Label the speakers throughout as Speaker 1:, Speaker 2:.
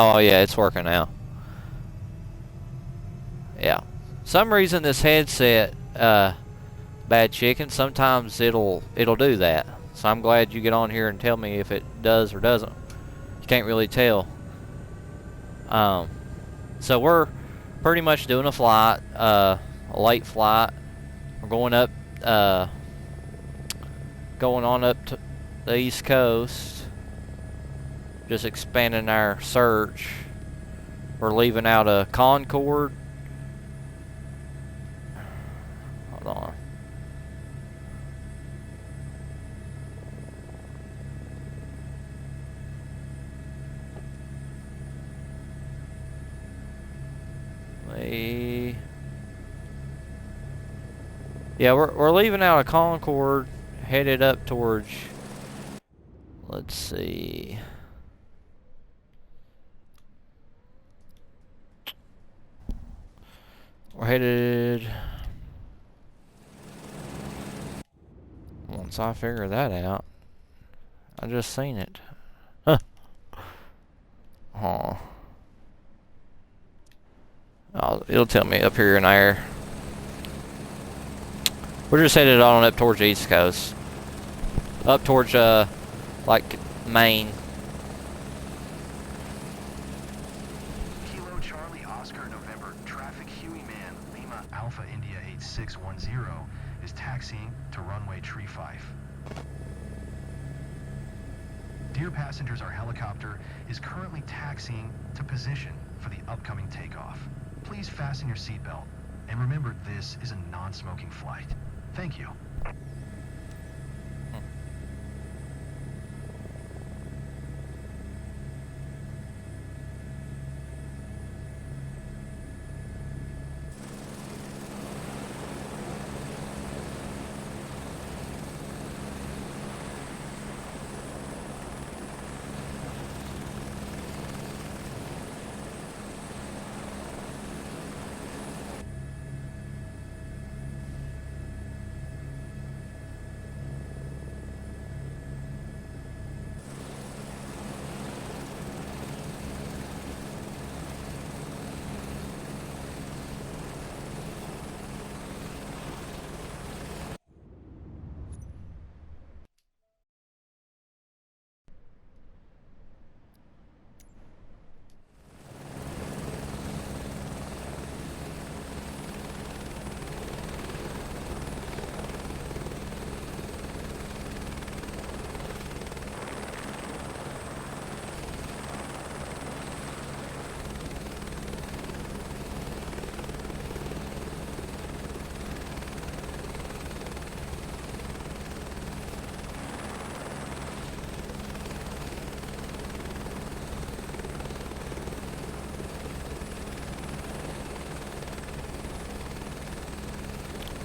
Speaker 1: Oh yeah, it's working now. Yeah. Some reason this headset, Bad Chicken, sometimes it'll do that. So I'm glad you get on here and tell me if it does or doesn't. You can't really tell. Um, so we're pretty much doing a flight, a late flight. We're going on up to the East Coast. Just expanding our search. We're leaving out of Concord. Hold on. Yeah, we're leaving out of Concord, headed up towards. Let's see. We're headed. Once I figure that out, I just seen it. Huh. Oh. It'll tell me up here in there. We're just headed on up towards the East Coast. Up towards, like, Maine.
Speaker 2: Kilo Charlie Oscar November traffic Huey Man Lima Alpha India 8610 is taxiing to runway Tree 5. Dear passengers, our helicopter is currently taxiing to position for the upcoming takeoff. Please fasten your seatbelt and remember this is a non-smoking flight. Thank you.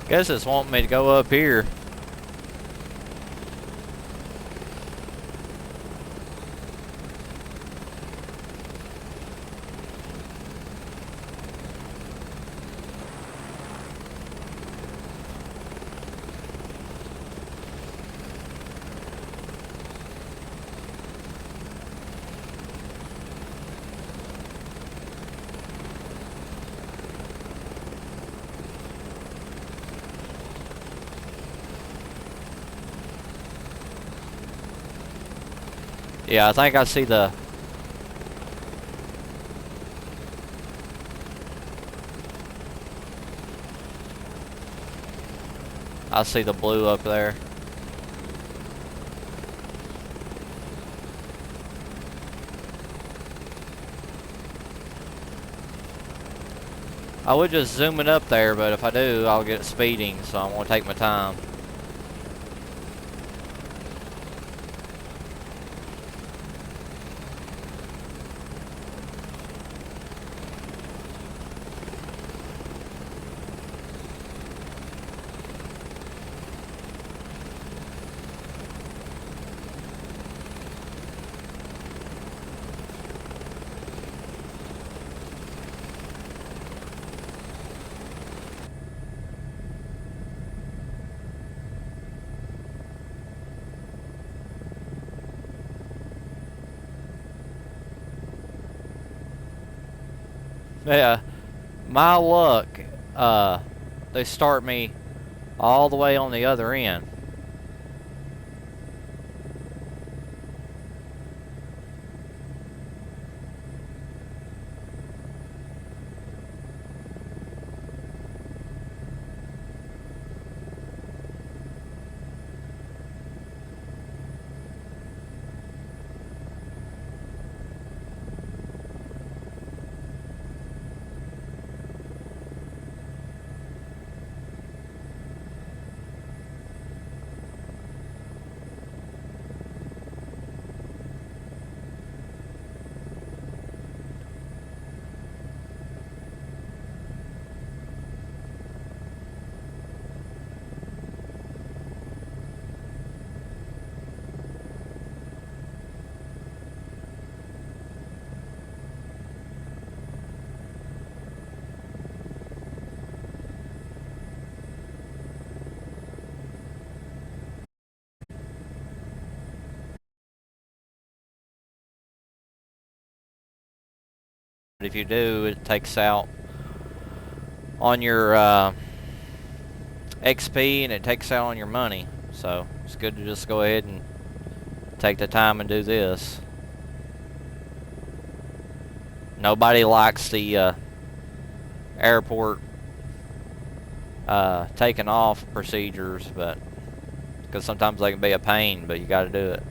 Speaker 1: Guess it's wanting me to go up here. Yeah, I think I see the. I see the blue up there. I would just zoom it up there, but if I do, I'll get it speeding, so I'm gonna take my time. Yeah, my luck, they start me all the way on the other end. If you do, it takes out on your XP and it takes out on your money. So it's good to just go ahead and take the time and do this. Nobody likes the airport taking off procedures, but because sometimes they can be a pain, but you got to do it.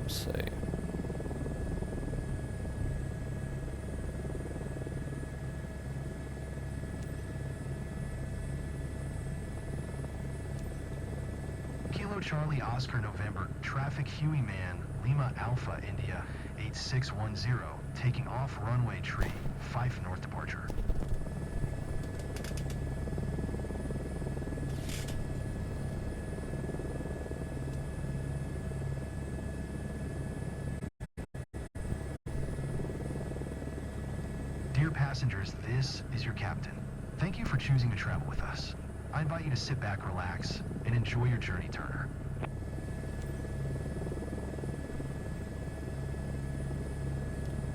Speaker 1: Let's see.
Speaker 2: Kilo Charlie Oscar November, traffic Huey Man, Lima Alpha India, 8610, taking off runway tree, Fife North departure. Dear passengers, this is your captain. Thank you for choosing to travel with us. I invite you to sit back, relax, and enjoy your journey, Turner.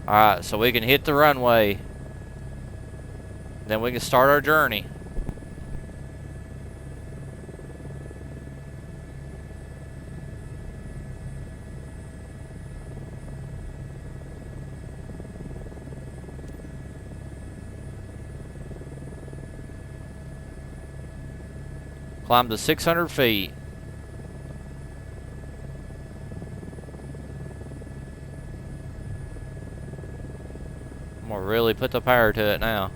Speaker 1: Alright, so we can hit the runway. Then we can start our journey. Climb to 600 feet. I'm gonna really put the power to it now.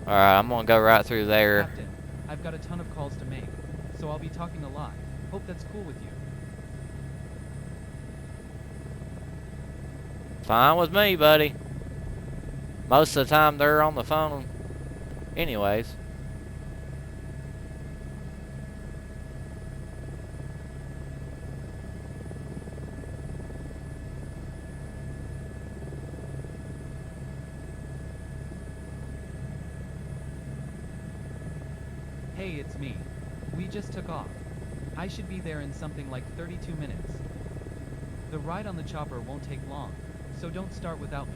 Speaker 1: Alright, I'm gonna go right through there.
Speaker 3: Captain, I've got a ton of calls to make, so I'll be talking a lot. Hope that's cool with you.
Speaker 1: Fine with me, buddy. Most of the time they're on the phone anyways.
Speaker 3: Hey, it's me. We just took off. I should be there in something like 32 minutes. The ride on the chopper won't take long, so don't start without me.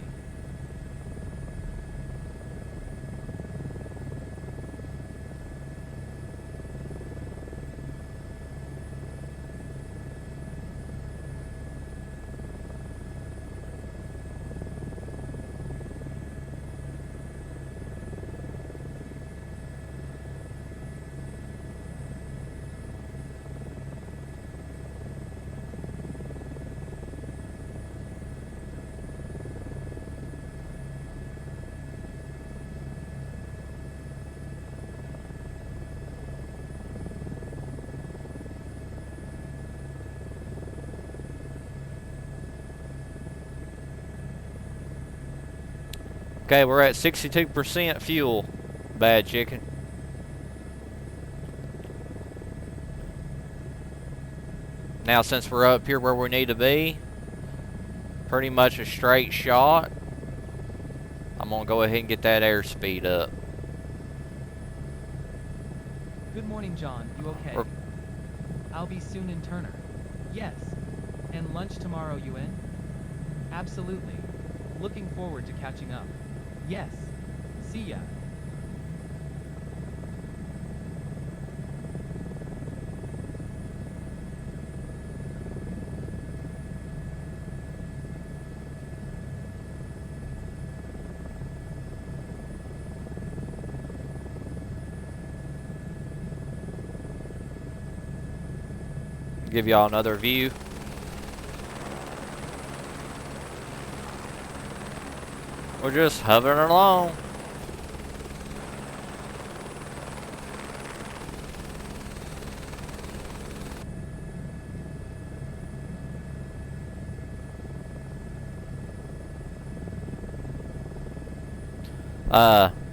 Speaker 1: Okay, we're at 62% fuel, Bad Chicken. Now since we're up here where we need to be, pretty much a straight shot, I'm gonna go ahead and get that airspeed up.
Speaker 3: Good morning, John. You okay? I'll be soon in Turner. Yes. And lunch tomorrow, you in? Absolutely. Looking forward to catching up. Yes. See ya.
Speaker 1: Give y'all another view. We're just hovering along.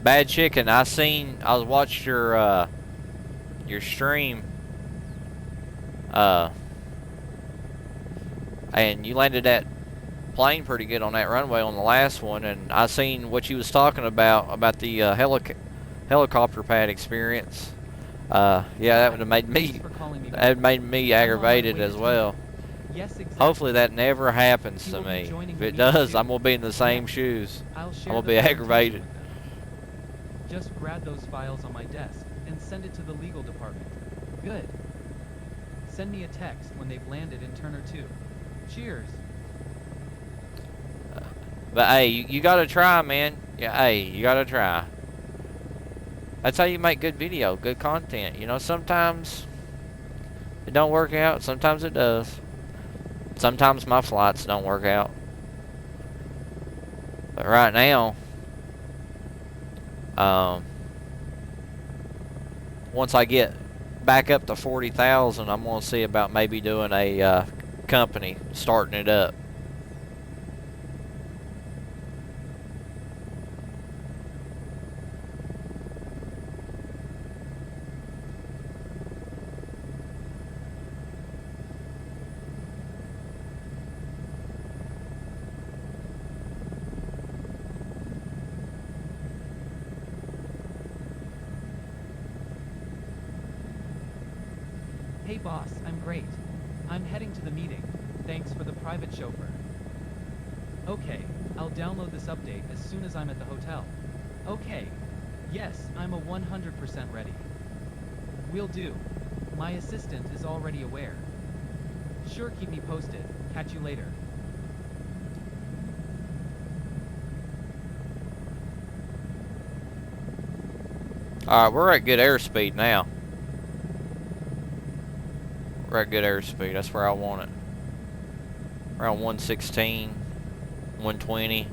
Speaker 1: Bad Chicken, I was watching your stream, and you landed that plane pretty good on that runway on the last one, and I seen what you was talking about the helicopter pad experience. Yeah, that would have made me aggravated as well.
Speaker 3: Yes, exactly.
Speaker 1: Hopefully that never happens to me. If it does, I'm gonna be in the same shoes.
Speaker 3: I'll
Speaker 1: I'm
Speaker 3: share
Speaker 1: gonna
Speaker 3: the
Speaker 1: be
Speaker 3: presentation
Speaker 1: aggravated.
Speaker 3: with them. Just grab those files on my desk and send it to the legal department. Good. Send me a text when they've landed in Turner 2. Cheers.
Speaker 1: But hey, you gotta try, man. Yeah, hey, you gotta try. That's how you make good video, good content. You know, sometimes it don't work out, sometimes it does. Sometimes my flights don't work out. But right now, once I get back up to 40,000, I'm gonna see about maybe doing a company, starting it up.
Speaker 3: Hey boss, I'm great. I'm heading to the meeting. Thanks for the private chauffeur. Okay, I'll download this update as soon as I'm at the hotel. Okay. Yes, I'm 100% ready. Will do. My assistant is already aware. Sure, keep me posted. Catch you later.
Speaker 1: Alright, we're at good airspeed now. We're at good airspeed. That's where I want it. Around 116, 120.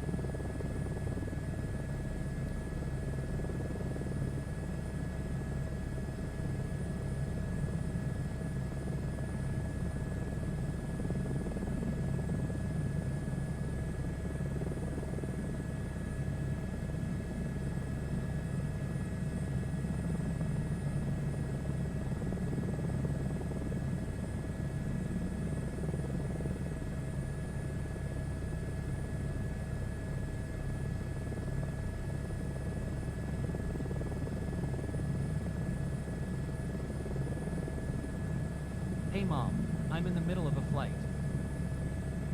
Speaker 3: Hey Mom, I'm in the middle of a flight.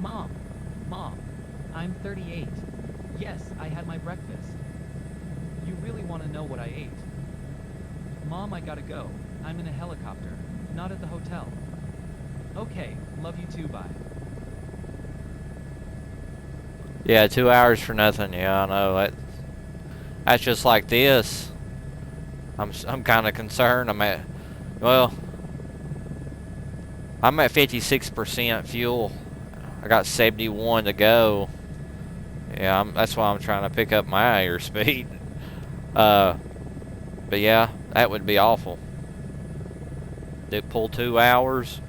Speaker 3: Mom, I'm 38. Yes, I had my breakfast. You really want to know what I ate? Mom, I gotta go. I'm in a helicopter, not at the hotel. Okay, love you too, bye.
Speaker 1: Yeah, 2 hours for nothing. Yeah, I know. That's just like this. I'm kind of concerned. I'm at 56% fuel. I got 71 to go. Yeah, that's why I'm trying to pick up my airspeed. But yeah, that would be awful. They pull 2 hours.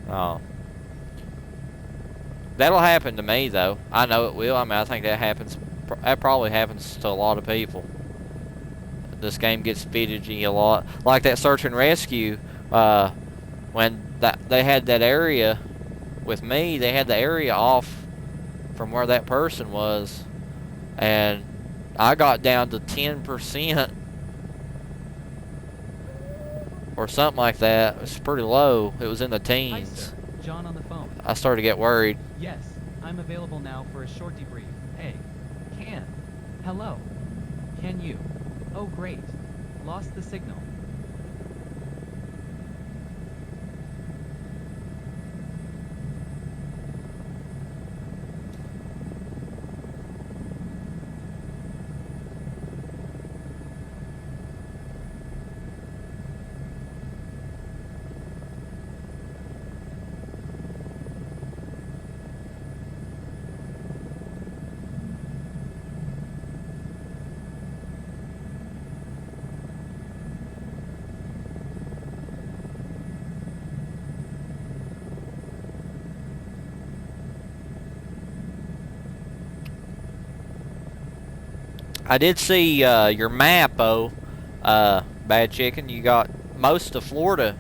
Speaker 1: Oh. That'll happen to me though. I know it will. I mean, I think that happens That probably happens to a lot of people. This game gets fidgety a lot. Like that search and rescue, when they had that area with me, they had the area off from where that person was, and I got down to 10% or something like that. It was pretty low. It was in the
Speaker 3: Hi,
Speaker 1: teens.
Speaker 3: sir. John on the phone.
Speaker 1: I started to get worried.
Speaker 3: Yes, I'm available now for a short debrief. Hey, Can. Hello. Can you? Oh, great. Lost the signal.
Speaker 1: I did see your map, though, Bad Chicken. You got most of Florida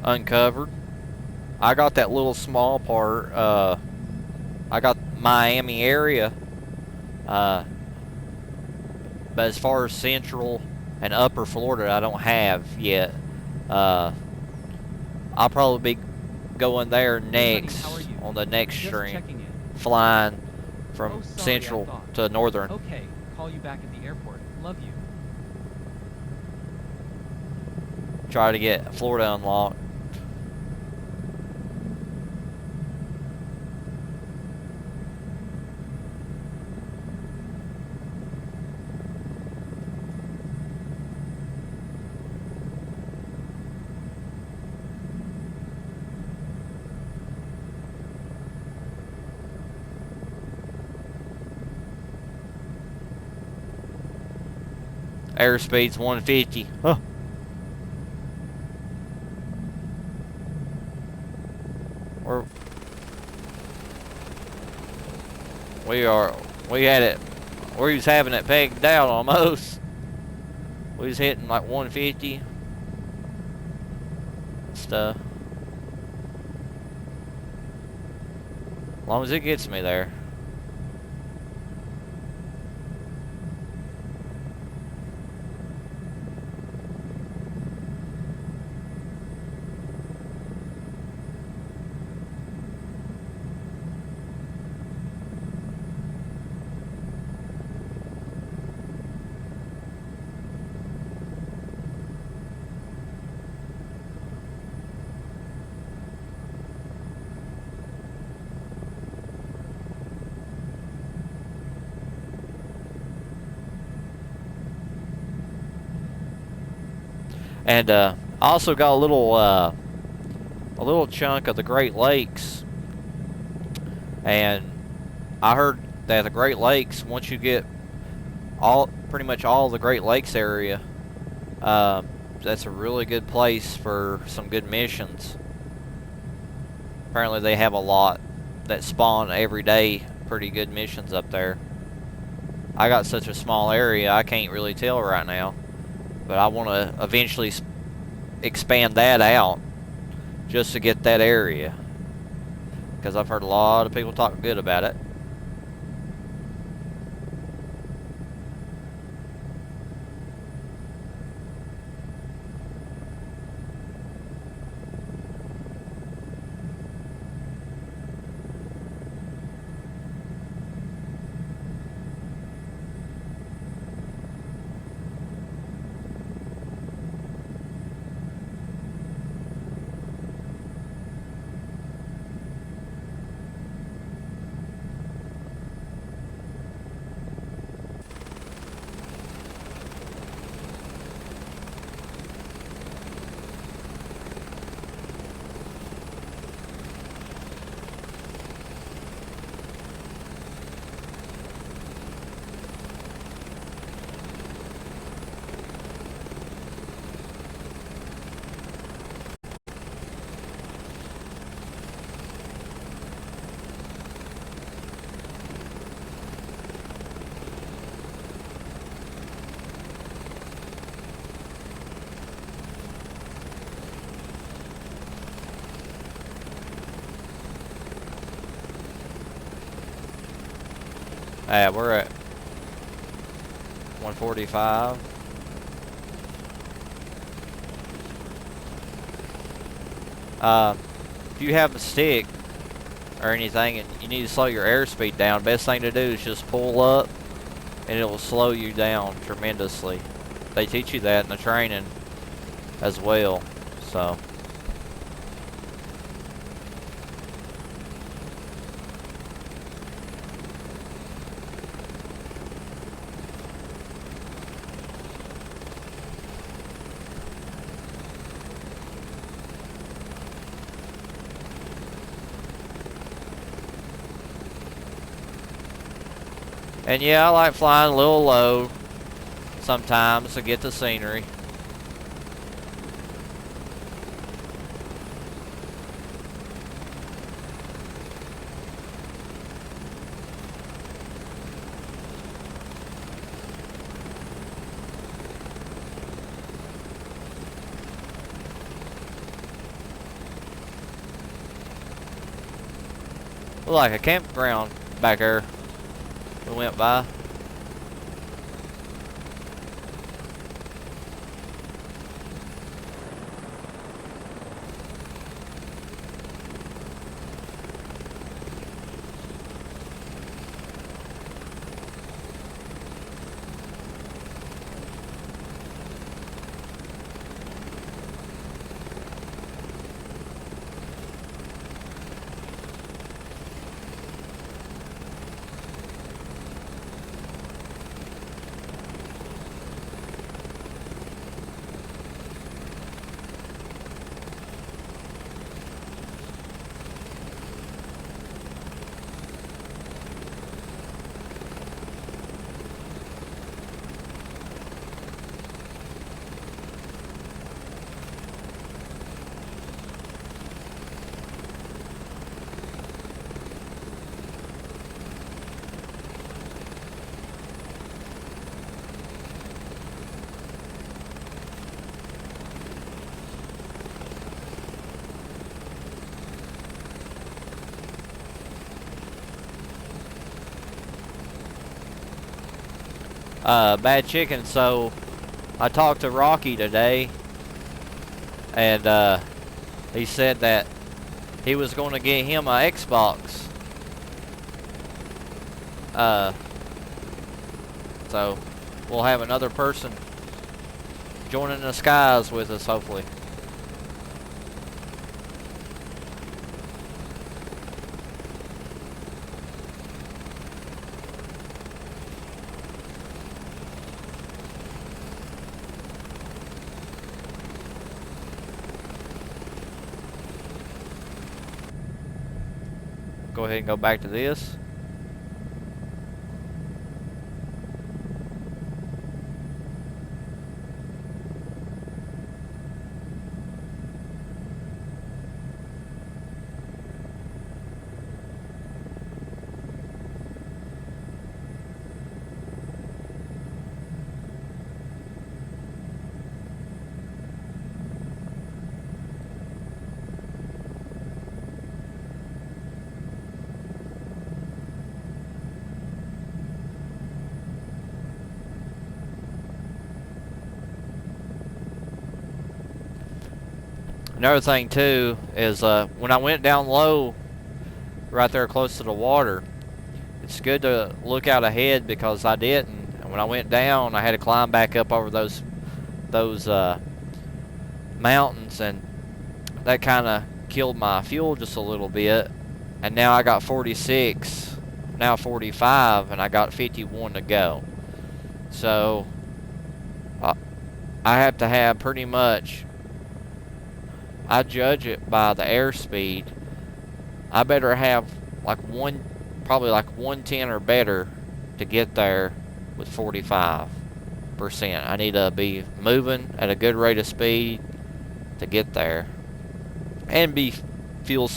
Speaker 1: uncovered. I got that little small part. I got Miami area. But as far as Central and Upper Florida, I don't have yet. I'll probably be going there next
Speaker 3: How are you?
Speaker 1: on the next
Speaker 3: Just
Speaker 1: stream,
Speaker 3: checking in.
Speaker 1: flying from
Speaker 3: Oh, sorry, I
Speaker 1: Central
Speaker 3: thought.
Speaker 1: to Northern.
Speaker 3: Okay, call you back at the airport. Love you.
Speaker 1: Try to get Florida unlocked. Airspeed's 150. Huh. We had it, we was having it pegged down almost. We was hitting like 150 stuff. As long as it gets me there. And I also got a little chunk of the Great Lakes, and I heard that the Great Lakes, once you get pretty much all the Great Lakes area, that's a really good place for some good missions. Apparently they have a lot that spawn every day, pretty good missions up there. I got such a small area, I can't really tell right now. But I want to eventually expand that out just to get that area, because I've heard a lot of people talk good about it. We're at 145. If you have a stick or anything and you need to slow your airspeed down, best thing to do is just pull up and it will slow you down tremendously. They teach you that in the training as well, so. And yeah, I like flying a little low sometimes to get the scenery. Look like a campground back there. We went by. Bad Chicken, so I talked to Rocky today, and he said that he was going to get him an Xbox. So we'll have another person joining the skies with us, hopefully. Go ahead and go back to this. Another thing too is when I went down low right there close to the water, it's good to look out ahead because I didn't. And when I went down, I had to climb back up over those mountains, and that kind of killed my fuel just a little bit. And now I got 46, now 45, and I got 51 to go. So I have to have pretty much, I judge it by the airspeed. I better have like probably like 110 or better to get there with 45%. I need to be moving at a good rate of speed to get there, and be fuel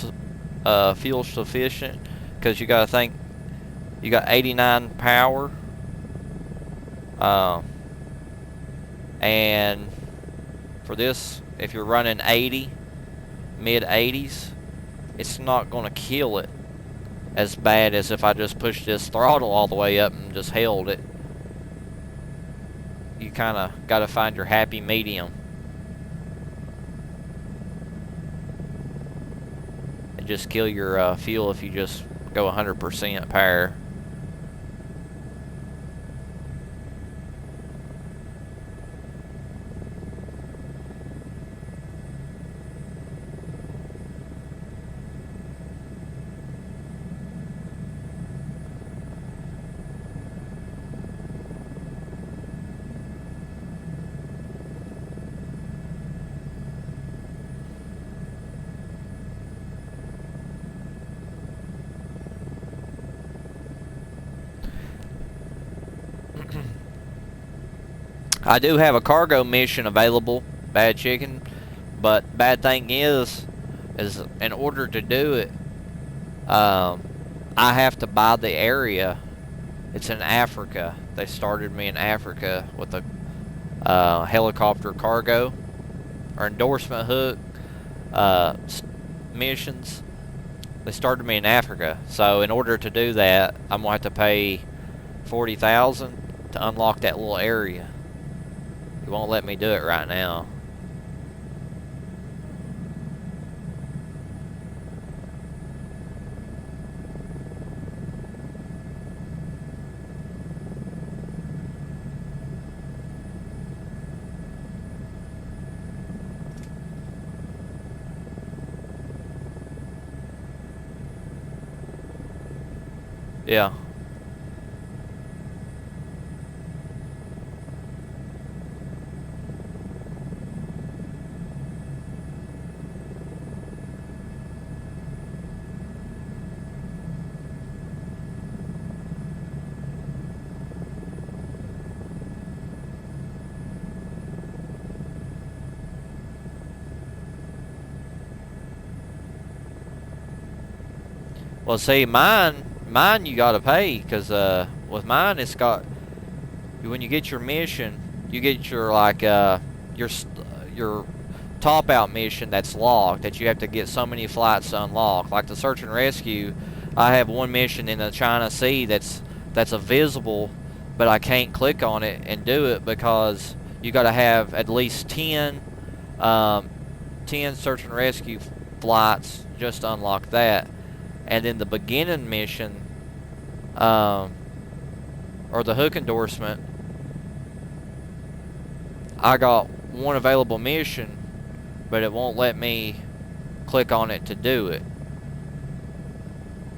Speaker 1: sufficient, because you got to think you got 89 power, and for this, if you're running 80, mid 80s, it's not going to kill it as bad as if I just pushed this throttle all the way up and just held it. You kind of got to find your happy medium. And just kill your fuel if you just go 100% power. I do have a cargo mission available, Bad Chicken, but bad thing is in order to do it, I have to buy the area. It's in Africa. They started me in Africa with a helicopter cargo or endorsement hook missions. They started me in Africa, so in order to do that, I'm gonna have to pay $40,000 to unlock that little area. It won't let me do it right now. Yeah. Well, see, mine you gotta pay, cause with mine it's got, when you get your mission, you get your like your top out mission that's locked, that you have to get so many flights to unlock. Like the search and rescue, I have one mission in the China Sea that's invisible, but I can't click on it and do it because you gotta have at least 10 search and rescue flights just to unlock that. And then the beginning mission, or the hook endorsement, I got one available mission, but it won't let me click on it to do it.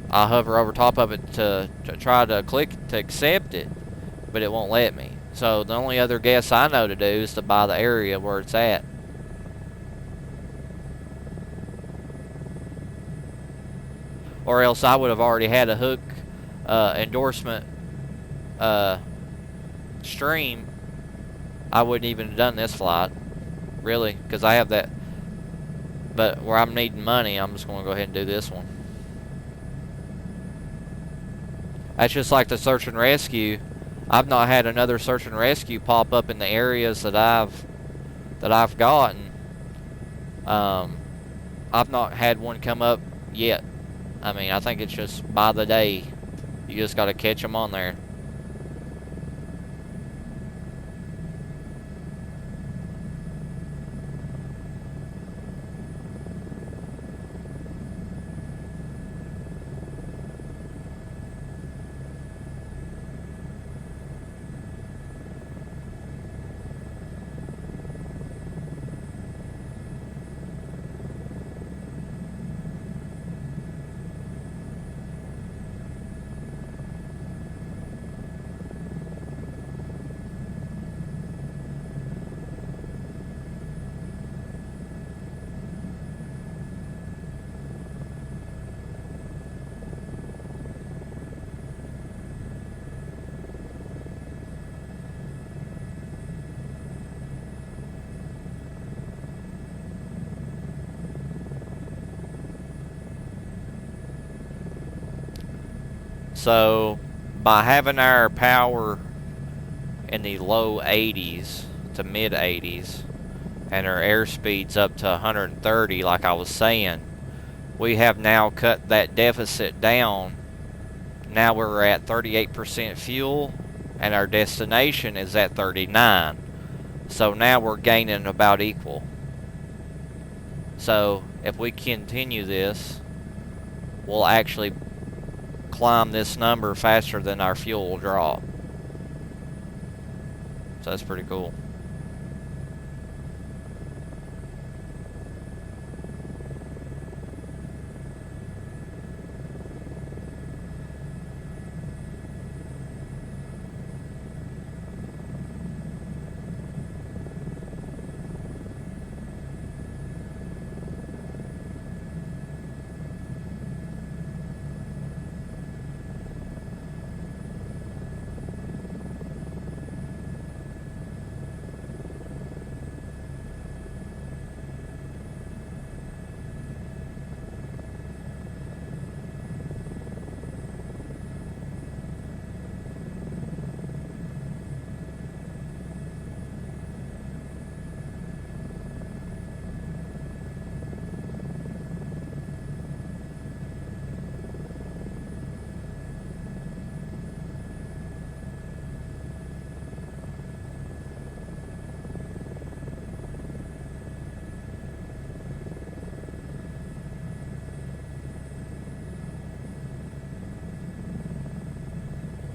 Speaker 1: I hover over top of it to try to click to accept it, but it won't let me. So the only other guess I know to do is to buy the area where it's at. Or else I would have already had a hook endorsement stream. I wouldn't even have done this flight, really, because I have that. But where I'm needing money, I'm just going to go ahead and do this one. That's just like the search and rescue. I've not had another search and rescue pop up in the areas that I've gotten. I've not had one come up yet. I mean, I think it's just by the day. You just got to catch them on there. So, by having our power in the low 80s to mid 80s, and our airspeeds up to 130, like I was saying, we have now cut that deficit down Now we're at 38% fuel, and our destination is at 39. So now we're gaining about equal. So if we continue this, we'll actually climb this number faster than our fuel will drop. So that's pretty cool.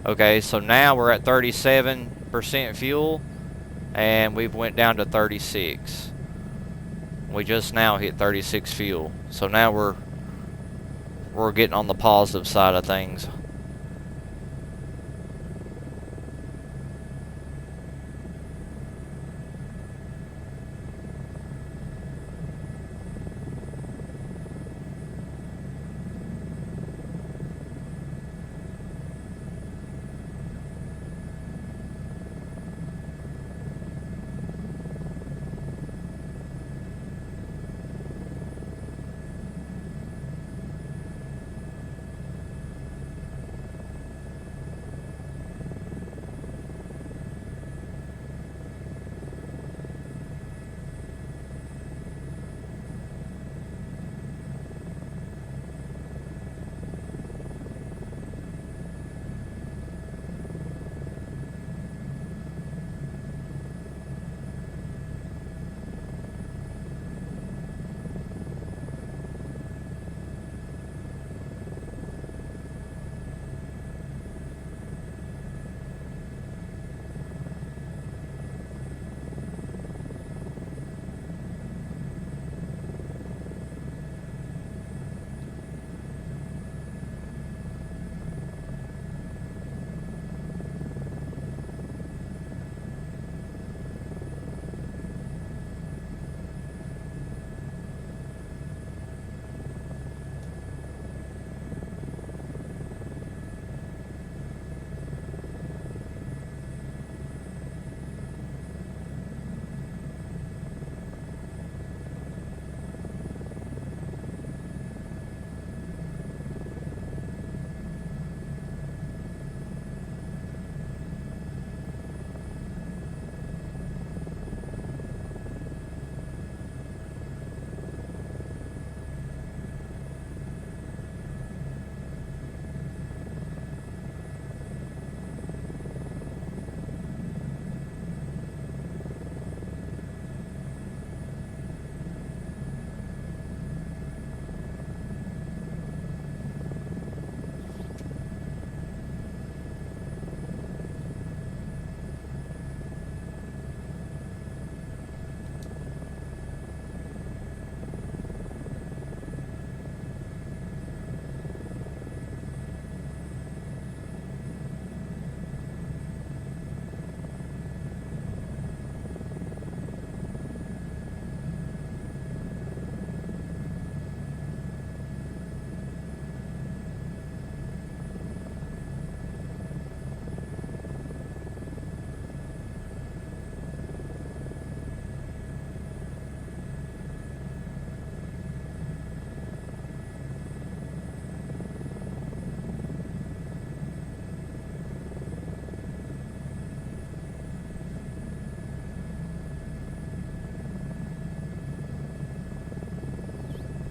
Speaker 1: Okay, so now we're at 37% fuel, and we've went down to 36. We just now hit 36 fuel, so now we're getting on the positive side of things.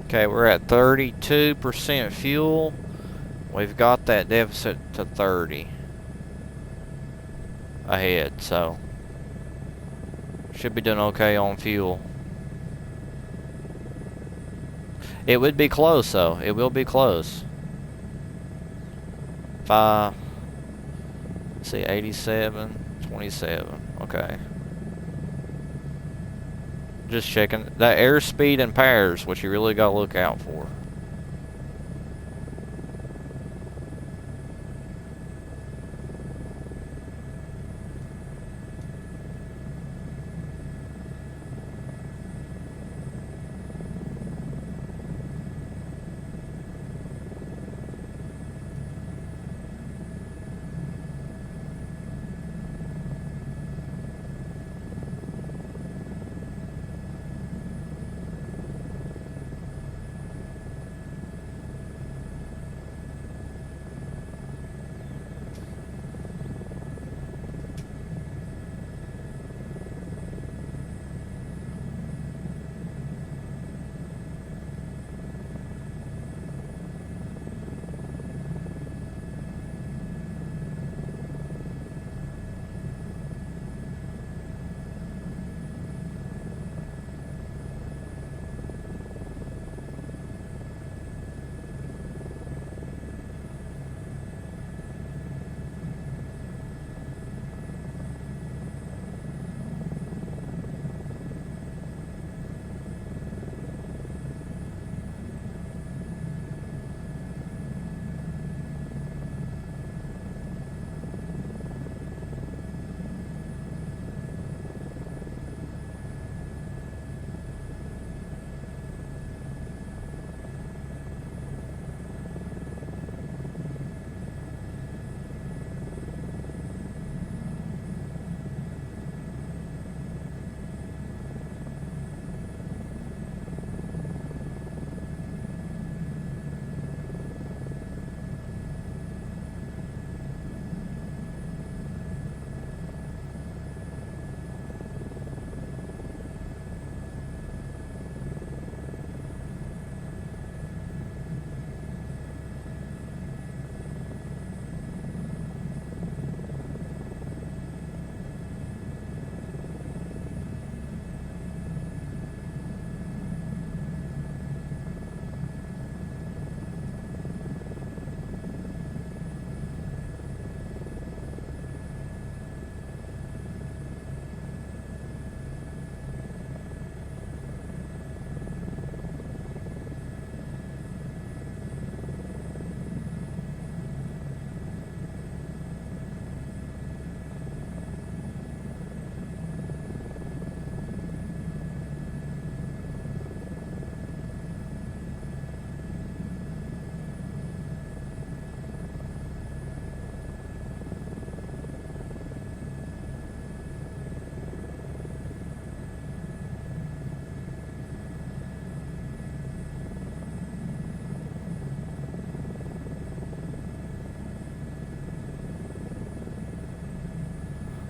Speaker 1: Okay, we're at 32% fuel. We've got that deficit to 30 ahead, so should be doing okay on fuel. It would be close though. It will be close. Let's see, 87, 27. Okay. Just checking. The airspeed and pairs, what you really got to look out for.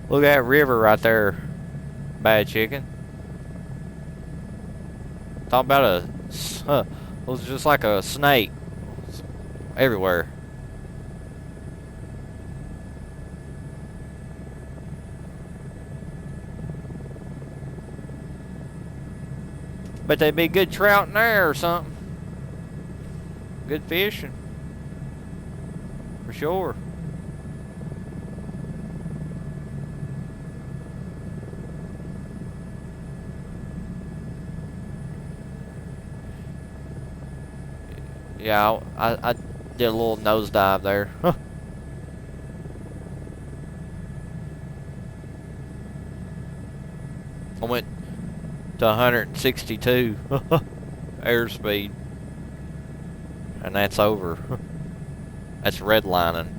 Speaker 1: Look at that river right there, Bad Chicken. Talk about it was just like a snake everywhere. Bet they'd be good trout in there or something. Good fishing. For sure. Yeah, I did a little nosedive there. I went to 162 airspeed, and that's over. That's redlining.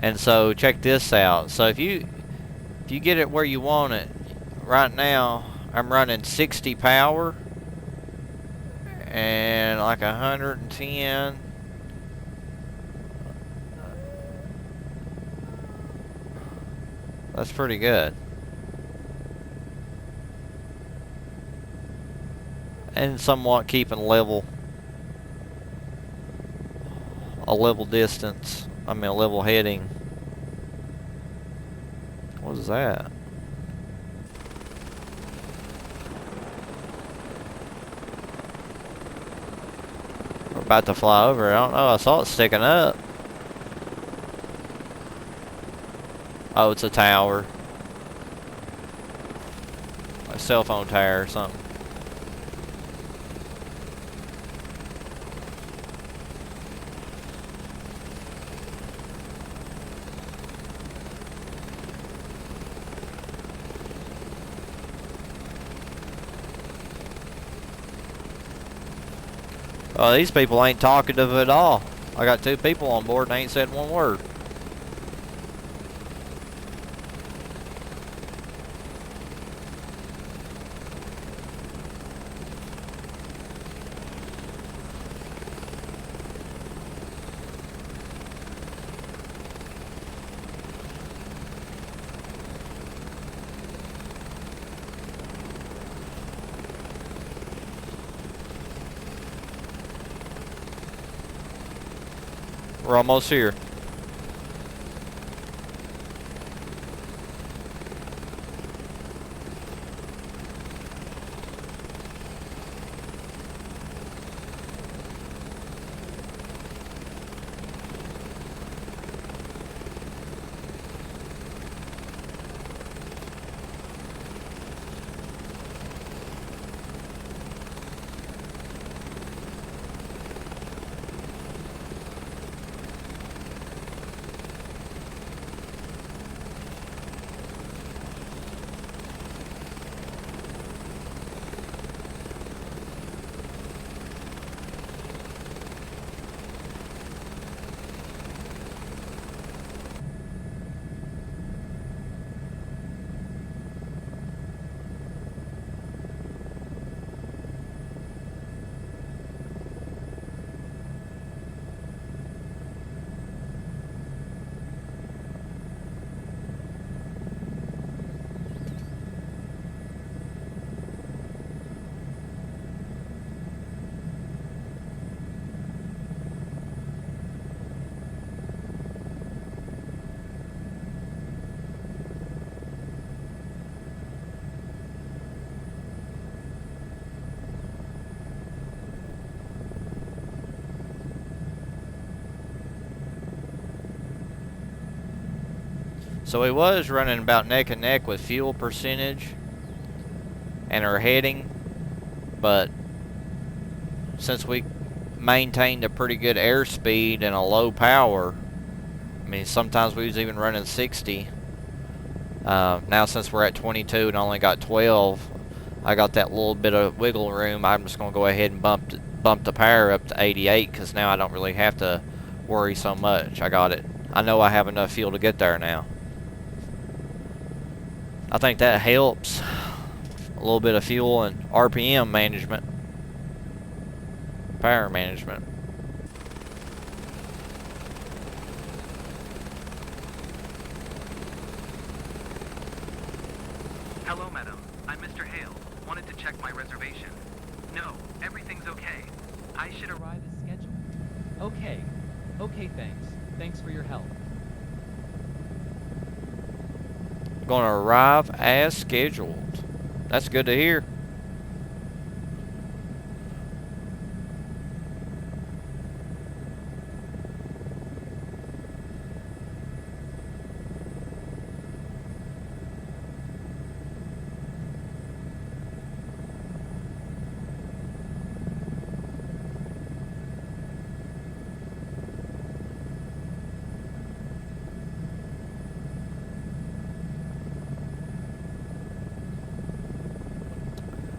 Speaker 1: And so check this out. So if you get it where you want it, right now I'm running 60 power and like 110. That's pretty good. And somewhat keeping a level distance. I mean a level heading. What is that? We're about to fly over. I don't know. I saw it sticking up. Oh, it's a tower. A cell phone tower or something. Oh, these people ain't talkative at all. I got 2 people on board and they ain't said one word. We're almost here. So he was running about neck and neck with fuel percentage and our heading, but since we maintained a pretty good airspeed and a low power, I mean sometimes we was even running 60. Now since we're at 22 and only got 12, I got that little bit of wiggle room. I'm just going to go ahead and bump the power up to 88 because now I don't really have to worry so much. I got it. I know I have enough fuel to get there now. I think that helps. A little bit of fuel and RPM management. Power management.
Speaker 4: Hello, madam. I'm Mr. Hale. Wanted to check my reservation. No, everything's okay. I should arrive.
Speaker 3: Arrive as scheduled. Okay. Okay, thanks. Thanks for your help.
Speaker 1: Going to arrive as scheduled. That's good to hear.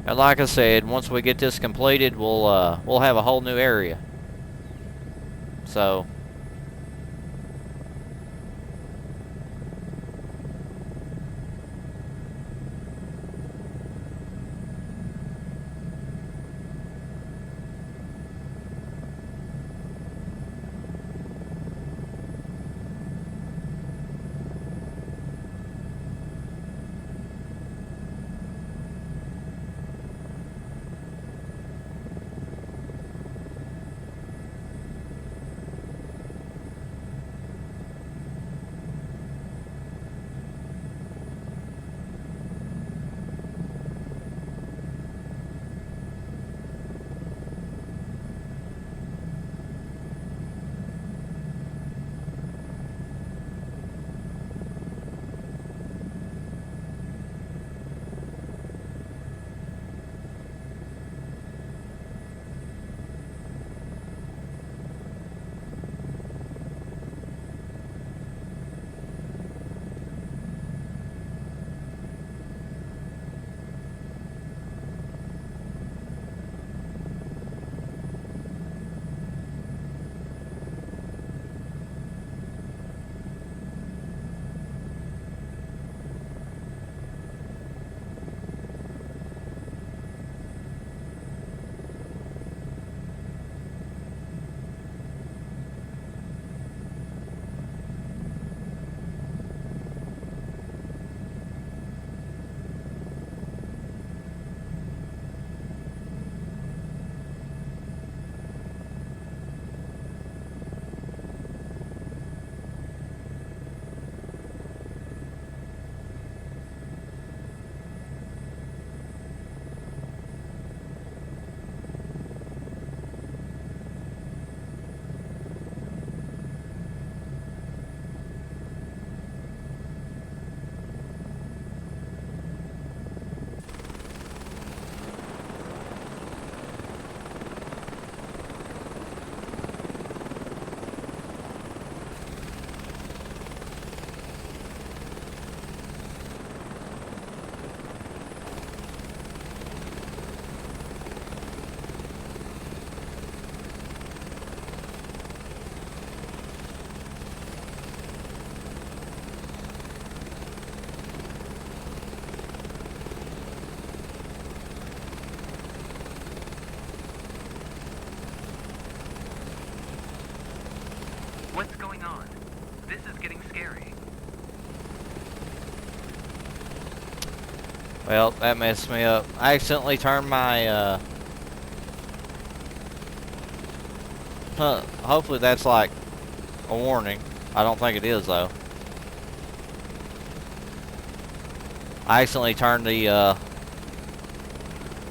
Speaker 1: And like I said, once we get this completed, we'll have a whole new area. So
Speaker 4: This is getting scary.
Speaker 1: Well, that messed me up. I accidentally turned my, hopefully that's like a warning. I don't think it is, though. I accidentally turned the,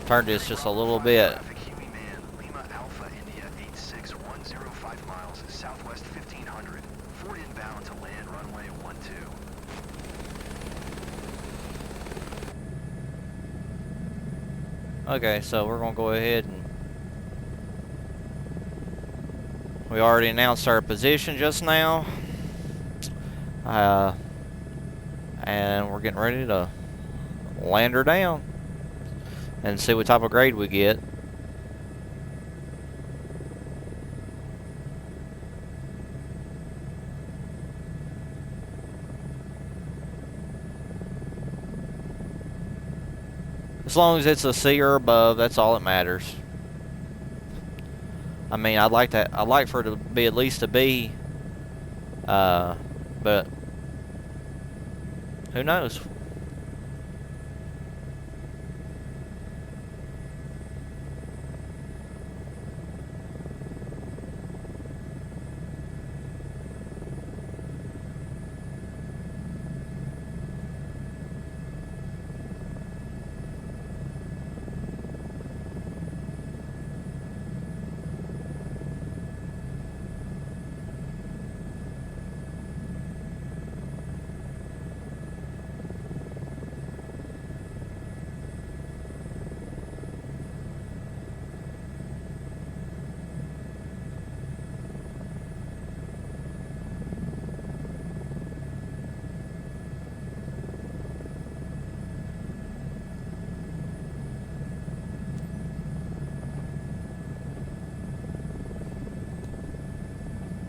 Speaker 1: turned this just a little bit.
Speaker 2: Traffic, Huey Man, Lima Alpha India 86105 miles, southwest 1500. Ford inbound to land runway 12.
Speaker 1: Okay, so we're gonna go ahead and we already announced our position just now, and we're getting ready to land her down and see what type of grade we get. As long as it's a C or above, that's all that matters. I mean, I'd like for it to be at least a B, but who knows?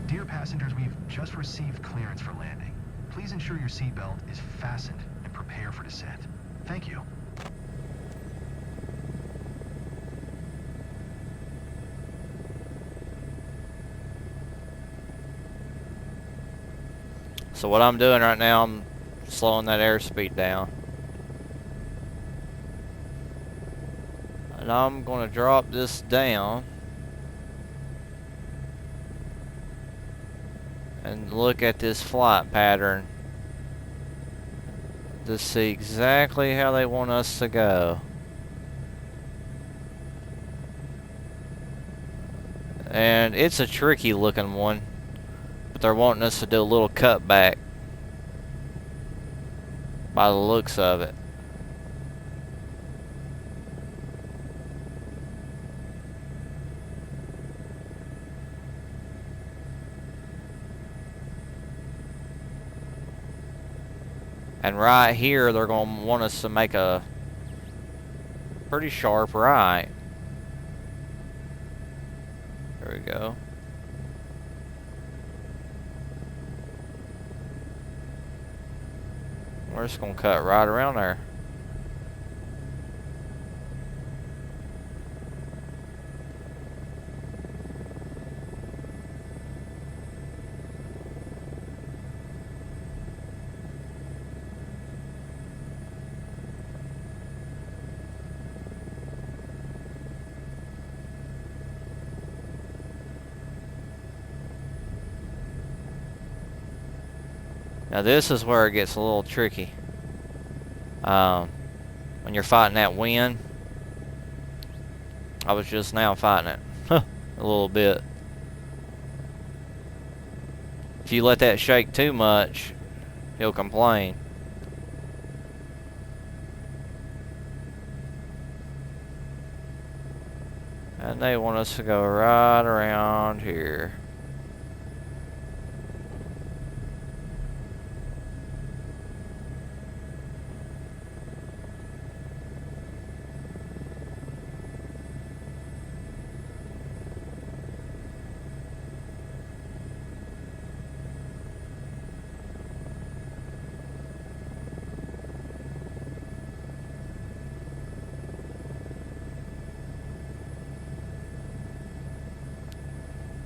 Speaker 2: Dear passengers, we've just received clearance for landing. Please ensure your seatbelt is fastened and prepare for descent. Thank you.
Speaker 1: So what I'm doing right now, I'm slowing that airspeed down. And I'm going to drop this down and look at this flight pattern to see exactly how they want us to go. And it's a tricky looking one, but they're wanting us to do a little cutback by the looks of it. And right here, they're going to want us to make a pretty sharp right. There we go. We're just going to cut right around there. Now this is where it gets a little tricky. When you're fighting that wind. I was just now fighting it a little bit. If you let that shake too much, he'll complain. And they want us to go right around here.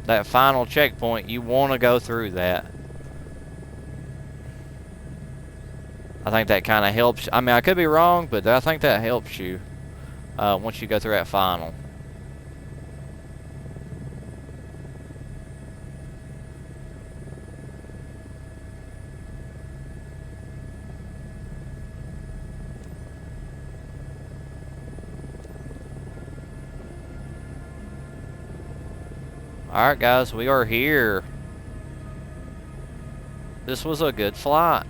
Speaker 1: That final checkpoint, you want to go through that. I think that kind of helps. I mean, I could be wrong, but I think that helps you once you go through that final. Alright guys, we are here. This was a good flight.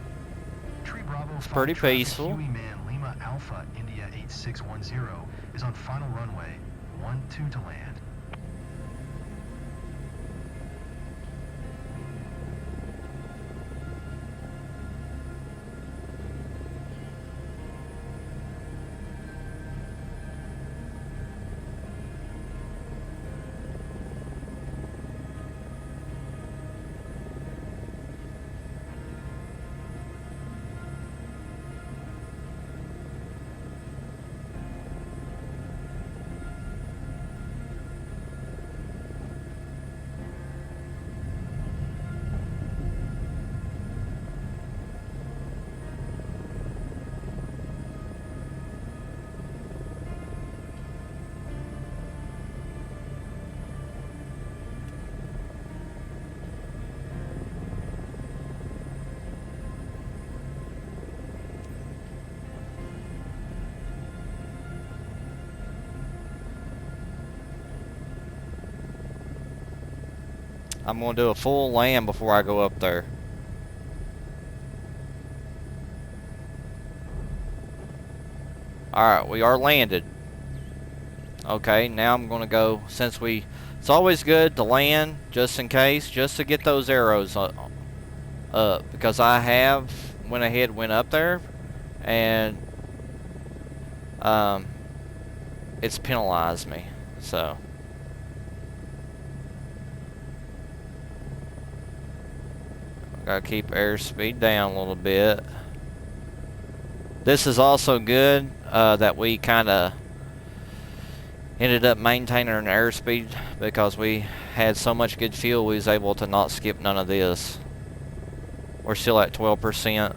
Speaker 2: Tree Bravo
Speaker 1: It's pretty
Speaker 2: traffic
Speaker 1: peaceful.
Speaker 2: Huey Man Lima Alpha India 8610 is on final runway 12 to land.
Speaker 1: I'm going to do a full land before I go up there. Alright, we are landed. Okay, now I'm going to go, it's always good to land just in case, just to get those arrows up, because I have went up there, and it's penalized me, so. Gotta keep airspeed down a little bit. This is also good that we kind of ended up maintaining an airspeed because we had so much good fuel we was able to not skip none of this. We're still at 12%.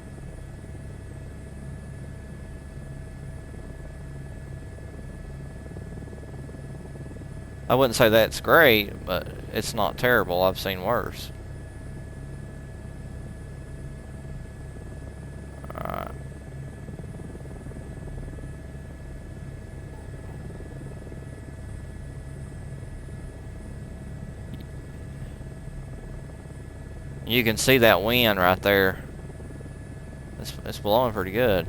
Speaker 1: I wouldn't say that's great, but it's not terrible. I've seen worse. Alright. You can see that wind right there. It's blowing pretty good.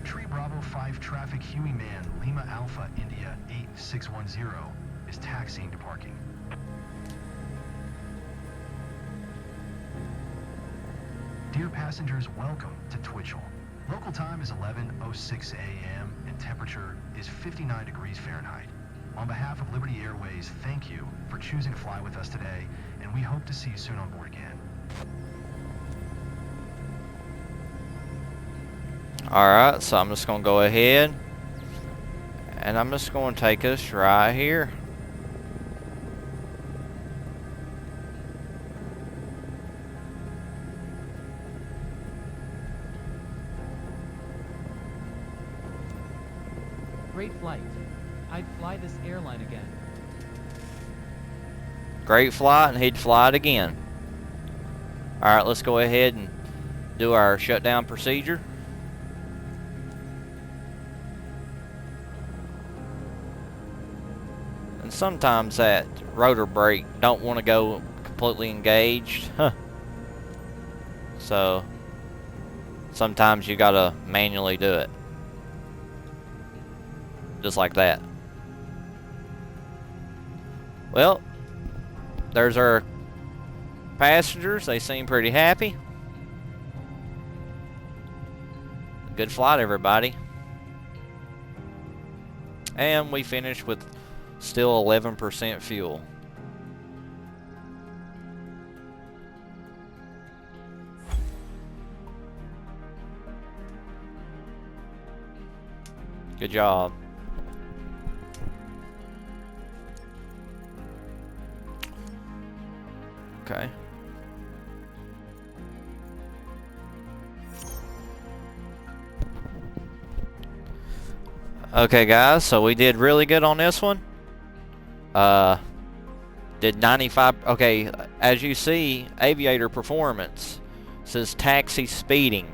Speaker 2: Tree Bravo 5 traffic Huey Man Lima Alpha India 8610 is taxiing to parking. Dear passengers, welcome to Twitchell. Local time is 11:06 a.m. and temperature is 59 degrees Fahrenheit. On behalf of Liberty Airways, thank you for choosing to fly with us today, and we hope to see you soon on board again.
Speaker 1: Alright, so I'm just going to go ahead and I'm just going to take us right here.
Speaker 3: Great flight. I'd fly this airline again.
Speaker 1: Great flight, and he'd fly it again. Alright, let's go ahead and do our shutdown procedure. And sometimes that rotor brake don't want to go completely engaged. So sometimes you gotta manually do it. Just like that. Well, there's our passengers. They seem pretty happy. Good flight, everybody. And we finished with still 11% fuel. Good job. Okay. Okay, guys, so we did really good on this one. Did 95. Okay, as you see, Aviator Performance says taxi speeding.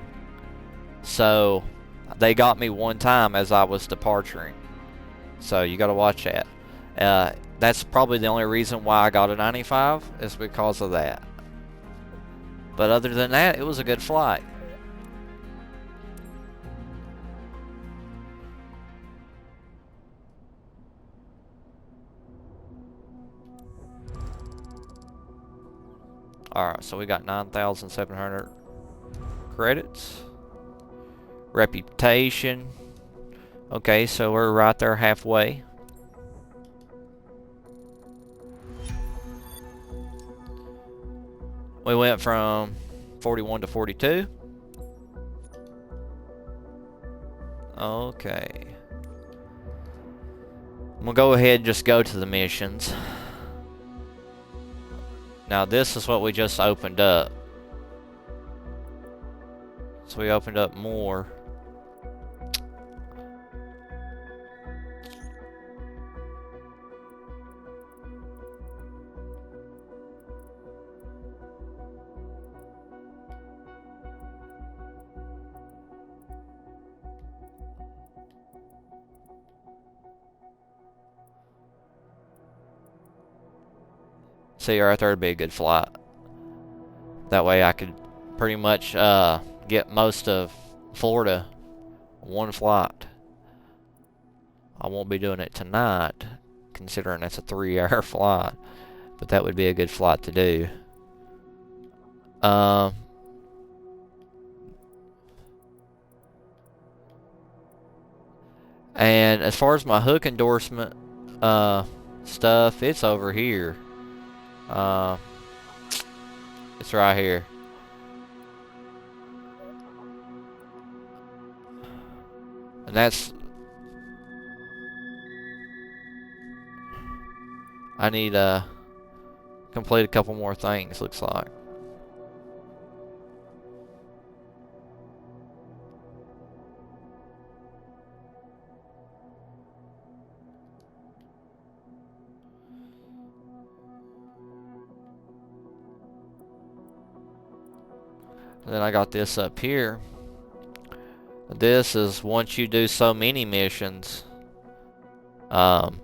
Speaker 1: So they got me one time as I was departuring. So you got to watch that. That's probably the only reason why I got a 95 is because of that. But other than that, it was a good flight. Alright, so we got 9,700 credits. Reputation. Okay, so we're right there halfway. We went from 41 to 42. Okay. I'm gonna go ahead and just go to the missions. Now this is what we just opened up. So we opened up more. See, right there would be a good flight. That way I could pretty much get most of Florida one flight. I won't be doing it tonight, considering that's a 3-hour flight, but that would be a good flight to do. And as far as my hook endorsement stuff, it's over here. It's right here. And that's... I need to complete a couple more things, looks like. And then I got this up here. This is once you do so many missions, then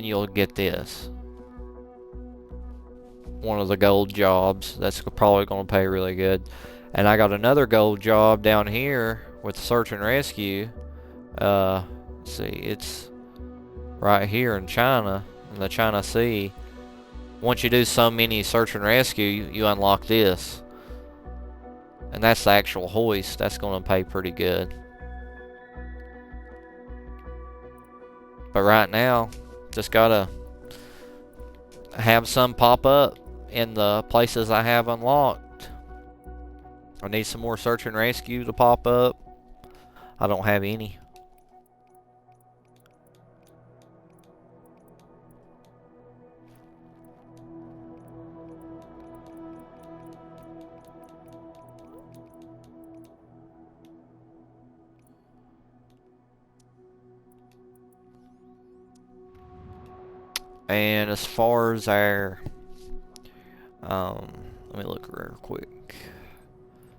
Speaker 1: you'll get this. One of the gold jobs. That's probably going to pay really good. And I got another gold job down here with search and rescue. Let's see, it's right here in China, in the China Sea. Once you do so many search and rescue, you unlock this. And that's the actual hoist. That's going to pay pretty good. But right now, just gotta have some pop up in the places I have unlocked. I need some more search and rescue to pop up. I don't have any. And as far as our, let me look real quick.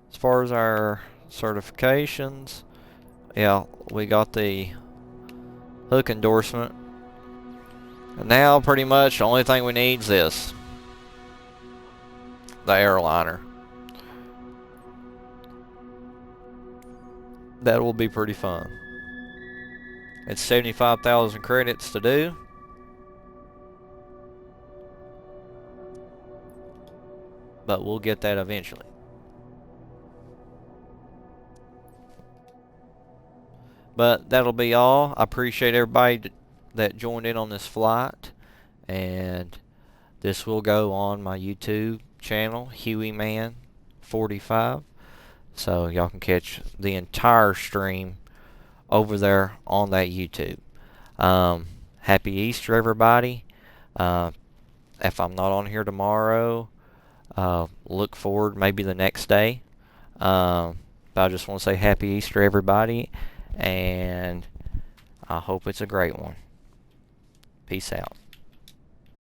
Speaker 1: As far as our certifications, yeah, we got the hook endorsement. And now pretty much the only thing we need is this. The airliner. That will be pretty fun. It's 75,000 credits to do. But we'll get that eventually. But that'll be all. I appreciate everybody that joined in on this flight. And this will go on my YouTube channel, HueyMan45. So y'all can catch the entire stream over there on that YouTube. Happy Easter, everybody. if I'm not on here tomorrow, look forward maybe the next day. But I just want to say Happy Easter, everybody, and I hope it's a great one. Peace out.